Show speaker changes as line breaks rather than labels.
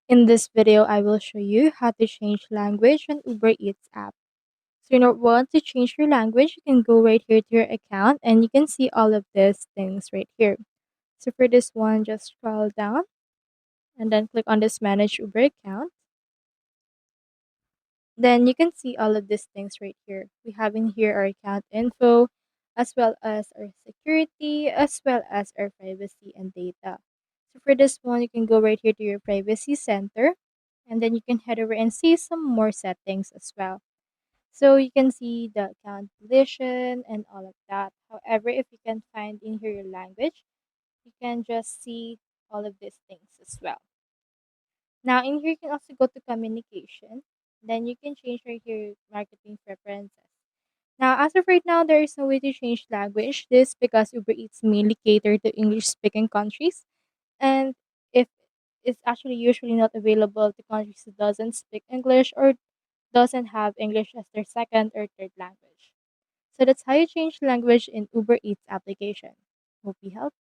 In this video, I will show you how to change language on Uber Eats app. So in order want to change your language, you can go right here to your account and you can see all of these things right here. So for this one, just scroll down and then click on this manage Uber account. Then you can see all of these things right here. We have in here our account info, as well as our security, as well as our privacy and data. So for this one, you can go right here to your privacy center, and then you can head over and see some more settings as well. So you can see the account deletion and all of that. However, if you can find in here your language, you can just see all of these things as well. Now in here you can also go to communication. Then you can change right here marketing preferences. Now as of right now there is no way to change language. This because Uber Eats mainly cater to English speaking countries, and if it's actually usually not available to countries that doesn't speak English or doesn't have English as their second or third language. So that's how you change language in Uber Eats application. Hope you helped.